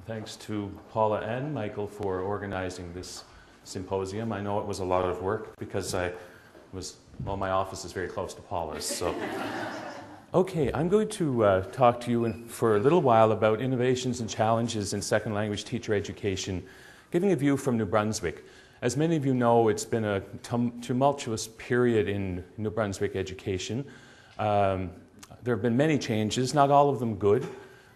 Thanks to Paula and Michael for organizing this symposium. I know it was a lot of work because well, my office is very close to Paula's. So, okay, I'm going to talk to you for a little while about innovations and challenges in second language teacher education, giving a view from New Brunswick. As many of you know, it's been a tumultuous period in New Brunswick education. There have been many changes, not all of them good,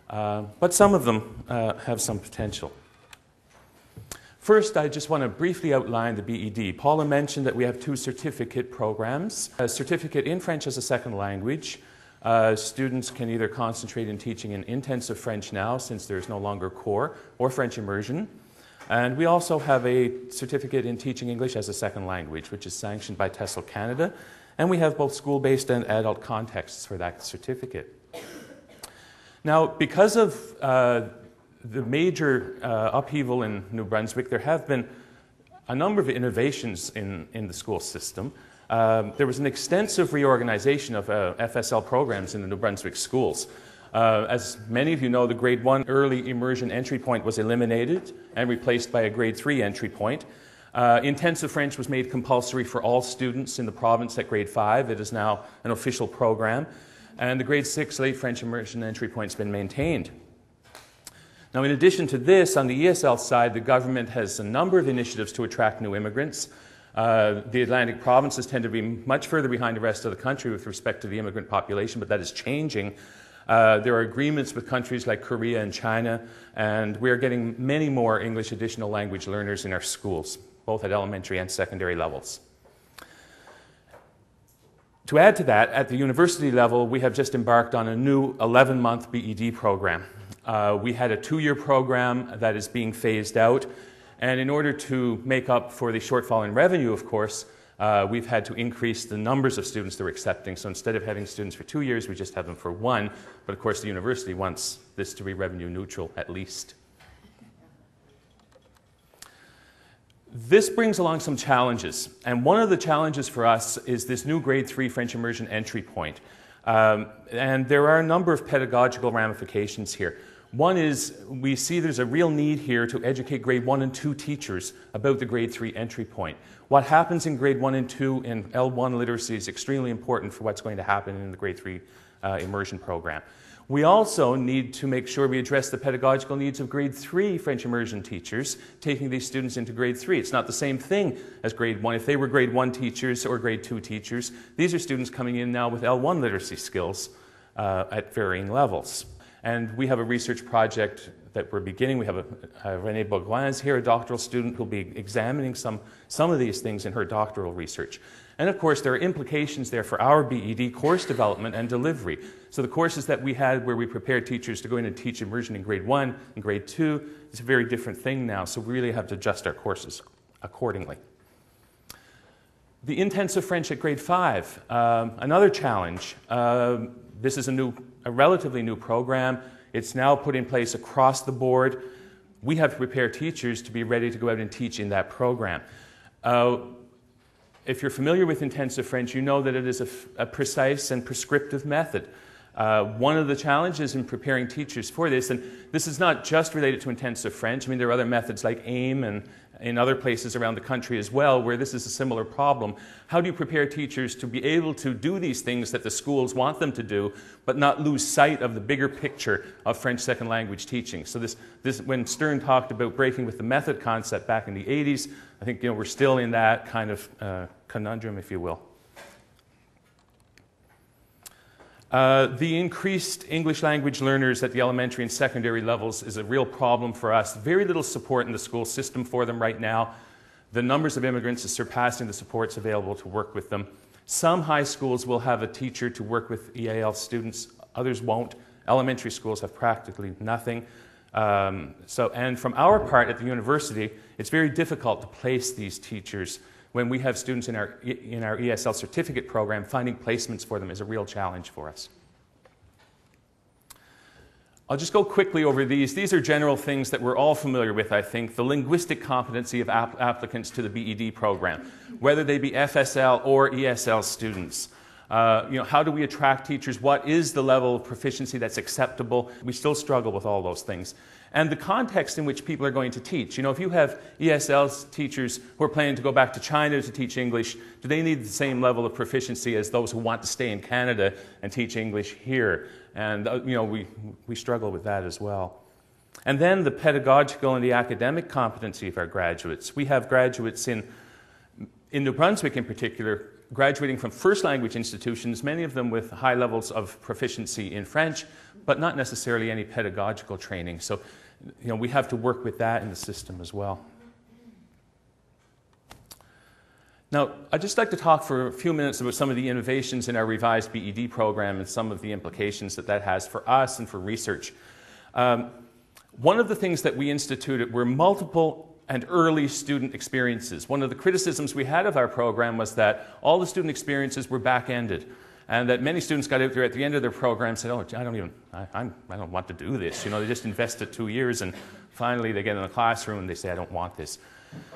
but some of them have some potential. First, I just want to briefly outline the BED. Paula mentioned that we have two certificate programs. A certificate in French as a second language. Students can either concentrate in teaching in intensive French now, since there's no longer core, or French immersion. And we also have a certificate in teaching English as a second language, which is sanctioned by TESOL Canada. And we have both school-based and adult contexts for that certificate. Now, because of the major upheaval in New Brunswick, there have been a number of innovations in the school system. There was an extensive reorganization of FSL programs in the New Brunswick schools. As many of you know, the grade 1 early immersion entry point was eliminated and replaced by a grade 3 entry point. Intensive French was made compulsory for all students in the province at grade 5. It is now an official program. And the grade 6 late French immersion entry point has been maintained. Now, in addition to this, on the ESL side, the government has a number of initiatives to attract new immigrants. The Atlantic provinces tend to be much further behind the rest of the country with respect to the immigrant population, but that is changing. There are agreements with countries like Korea and China, and we are getting many more English additional language learners in our schools, both at elementary and secondary levels. To add to that, at the university level, we have just embarked on a new 11-month BED program. We had a 2-year program that is being phased out, and in order to make up for the shortfall in revenue, of course, we've had to increase the numbers of students that we're accepting. So instead of having students for 2 years, we just have them for 1. But of course, the university wants this to be revenue neutral at least. This brings along some challenges, and one of the challenges for us is this new grade 3 French immersion entry point. And there are a number of pedagogical ramifications here. One is we see there's a real need here to educate grade 1 and 2 teachers about the grade 3 entry point. What happens in grade 1 and 2 in L1 literacy is extremely important for what's going to happen in the grade 3 immersion program. We also need to make sure we address the pedagogical needs of grade 3 French immersion teachers taking these students into grade 3. It's not the same thing as grade 1. If they were grade 1 teachers or grade 2 teachers, these are students coming in now with L1 literacy skills at varying levels. And we have a research project that we're beginning. We have Renée Bourgoin here, a doctoral student who'll be examining some of these things in her doctoral research. And of course, there are implications there for our BED course development and delivery. So the courses that we had where we prepared teachers to go in and teach immersion in grade 1 and grade 2, it's a very different thing now. So we really have to adjust our courses accordingly. The intensive French at grade 5, another challenge. This is a relatively new program. It's now put in place across the board. We have to prepare teachers to be ready to go out and teach in that program. If you're familiar with intensive French, you know that it is a precise and prescriptive method. One of the challenges in preparing teachers for this, and this is not just related to intensive French, I mean there are other methods like AIM and in other places around the country as well where this is a similar problem. How do you prepare teachers to be able to do these things that the schools want them to do, but not lose sight of the bigger picture of French second language teaching? So when Stern talked about breaking with the method concept back in the 80s, I think we're still in that kind of conundrum, if you will. The increased English language learners at the elementary and secondary levels is a real problem for us. Very little support in the school system for them right now. The numbers of immigrants is surpassing the supports available to work with them. Some high schools will have a teacher to work with EAL students, others won't. Elementary schools have practically nothing. And from our part at the university, it's very difficult to place these teachers. When we have students in our ESL certificate program, finding placements for them is a real challenge for us. I'll just go quickly over these. These are general things that we're all familiar with, I think. The linguistic competency of applicants to the BED program, whether they be FSL or ESL students. How do we attract teachers? What is the level of proficiency that's acceptable? We still struggle with all those things. and the context in which people are going to teach. You know, if you have ESL teachers who are planning to go back to China to teach English, do they need the same level of proficiency as those who want to stay in Canada and teach English here? And, you know, we struggle with that as well. And then the pedagogical and the academic competency of our graduates. We have graduates in New Brunswick in particular, graduating from first language institutions, many of them with high levels of proficiency in French, but not necessarily any pedagogical training. So, you know, we have to work with that in the system as well. Now, I'd just like to talk for a few minutes about some of the innovations in our revised BED program and some of the implications that that has for us and for research. One of the things that we instituted were multiple and early student experiences. One of the criticisms we had of our program was that all the student experiences were back-ended, and that many students got out there at the end of their program and said, oh, I don't want to do this. You know, they just invested 2 years, and finally they get in the classroom and they say, I don't want this.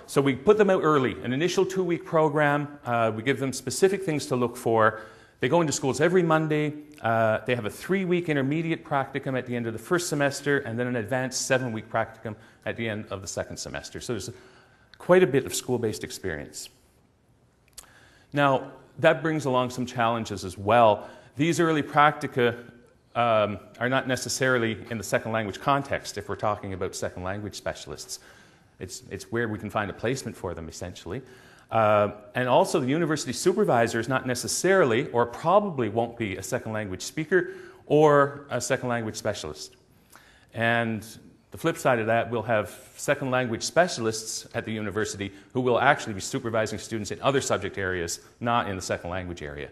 So we put them out early, an initial 2-week program. We give them specific things to look for. They go into schools every Monday. They have a 3-week intermediate practicum at the end of the first semester, and then an advanced 7-week practicum at the end of the second semester. So there's quite a bit of school-based experience. Now, that brings along some challenges as well. These early practica are not necessarily in the second language context if we're talking about second language specialists. It's where we can find a placement for them, essentially. And also the university supervisor is not necessarily, or probably won't be, a second language speaker or a second language specialist. And the flip side of that, we'll have second language specialists at the university who will actually be supervising students in other subject areas, not in the second language area.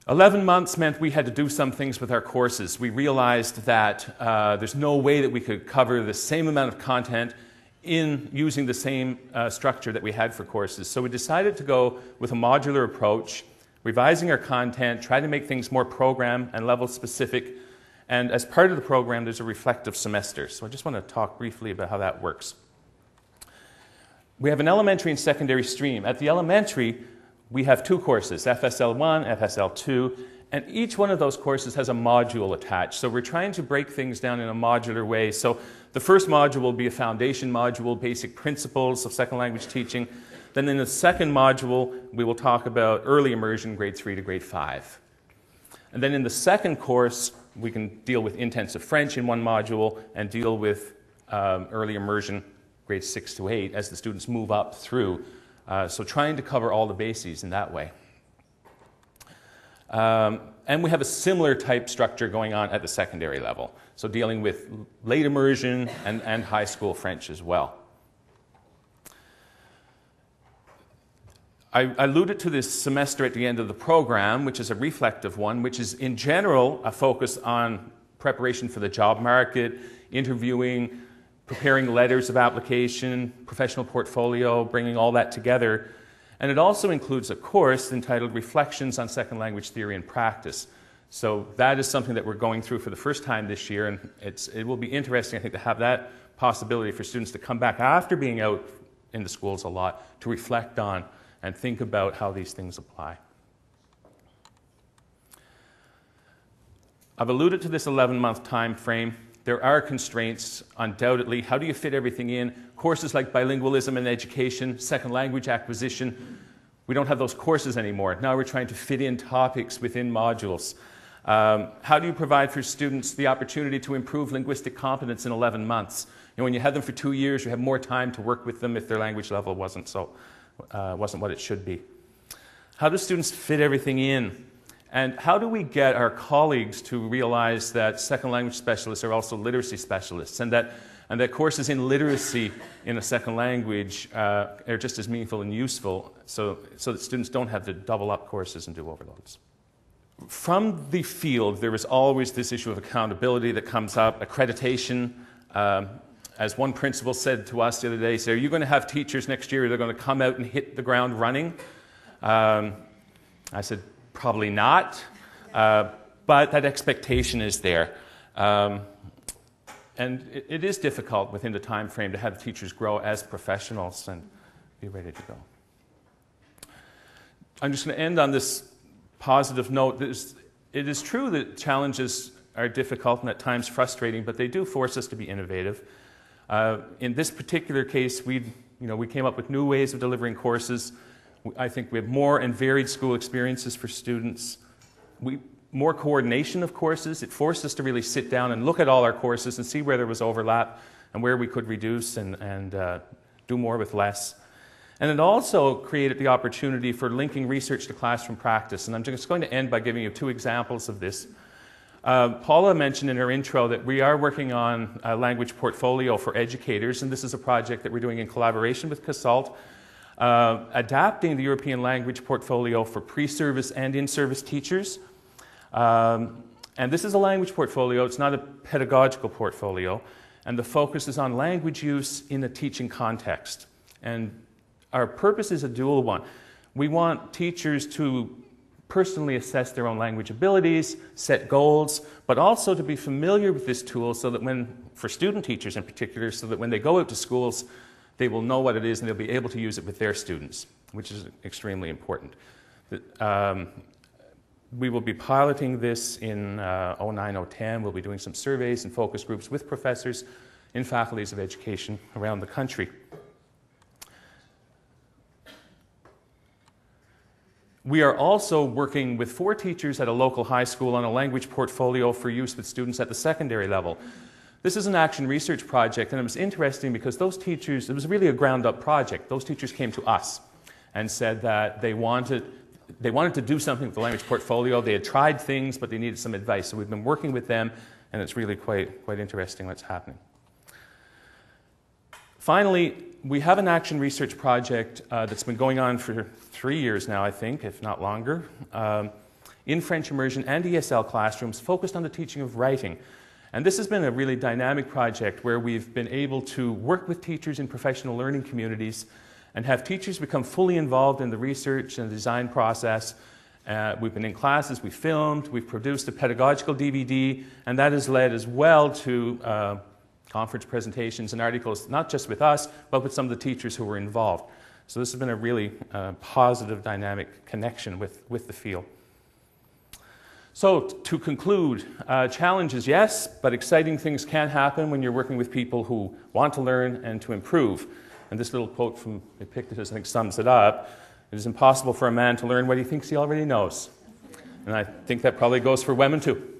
11 months meant we had to do some things with our courses. We realized that there's no way that we could cover the same amount of content in using the same structure that we had for courses. So we decided to go with a modular approach, revising our content, trying to make things more program and level specific. And as part of the program, there's a reflective semester. So I just want to talk briefly about how that works. We have an elementary and secondary stream. At the elementary, we have 2 courses, FSL1, FSL2, and each one of those courses has a module attached. So we're trying to break things down in a modular way. So the first module will be a foundation module, basic principles of second language teaching. Then in the second module, we will talk about early immersion, grade 3 to grade 5. And then in the second course, we can deal with intensive French in one module and deal with early immersion, grades 6 to 8, as the students move up through. So trying to cover all the bases in that way. And we have a similar type structure going on at the secondary level. So dealing with late immersion and high school French as well. I alluded to this semester at the end of the program, which is a reflective one, which is in general a focus on preparation for the job market, interviewing, preparing letters of application, professional portfolio, bringing all that together. And it also includes a course entitled Reflections on Second Language Theory and Practice. So that is something that we're going through for the first time this year, and it will be interesting, I think, to have that possibility for students to come back after being out in the schools a lot to reflect on and think about how these things apply. I've alluded to this 11-month time frame. There are constraints, undoubtedly. How do you fit everything in? Courses like bilingualism and education, second language acquisition, we don't have those courses anymore. Now we're trying to fit in topics within modules. How do you provide for students the opportunity to improve linguistic competence in 11 months? You know, when you had them for 2 years, you have more time to work with them if their language level wasn't what it should be. How do students fit everything in? And how do we get our colleagues to realize that second language specialists are also literacy specialists, and that courses in literacy in a second language are just as meaningful and useful, so that students don't have to double up courses and do overloads? From the field, there is always this issue of accountability that comes up, accreditation. As one principal said to us the other day, he said, are you going to have teachers next year that are going to come out and hit the ground running? I said, probably not, but that expectation is there. And it is difficult within the time frame to have teachers grow as professionals and be ready to go. I'm just going to end on this positive note. It is true that challenges are difficult and at times frustrating, but they do force us to be innovative. In this particular case, we came up with new ways of delivering courses. I think we have more and varied school experiences for students. More coordination of courses. It forced us to really sit down and look at all our courses and see where there was overlap and where we could reduce and do more with less. And it also created the opportunity for linking research to classroom practice. And I'm just going to end by giving you 2 examples of this. Paula mentioned in her intro that we are working on a language portfolio for educators, and this is a project that we're doing in collaboration with CAAL, adapting the European language portfolio for pre-service and in-service teachers. And this is a language portfolio, it's not a pedagogical portfolio, and the focus is on language use in a teaching context. And our purpose is a dual one. We want teachers to personally assess their own language abilities, set goals, but also to be familiar with this tool so that for student teachers in particular, so that when they go out to schools, they will know what it is and they'll be able to use it with their students, which is extremely important. We will be piloting this in 09-010. We'll be doing some surveys and focus groups with professors in faculties of education around the country. We are also working with 4 teachers at a local high school on a language portfolio for use with students at the secondary level. This is an action research project, and it was interesting because those teachers, it was really a ground-up project. Those teachers came to us and said that they wanted to do something with the language portfolio. They had tried things, but they needed some advice. So we've been working with them, and it's really quite interesting what's happening. Finally, we have an action research project that's been going on for 3 years now, I think, if not longer, in French immersion and ESL classrooms focused on the teaching of writing. And this has been a really dynamic project where we've been able to work with teachers in professional learning communities and have teachers become fully involved in the research and design process. We've been in classes, we've filmed, we've produced a pedagogical DVD, and that has led as well to conference presentations and articles, not just with us, but with some of the teachers who were involved. So this has been a really positive, dynamic connection with the field. So to conclude, challenges, yes, but exciting things can happen when you're working with people who want to learn and to improve. And this little quote from Epictetus, I think, sums it up. It is impossible for a man to learn what he thinks he already knows. And I think that probably goes for women too.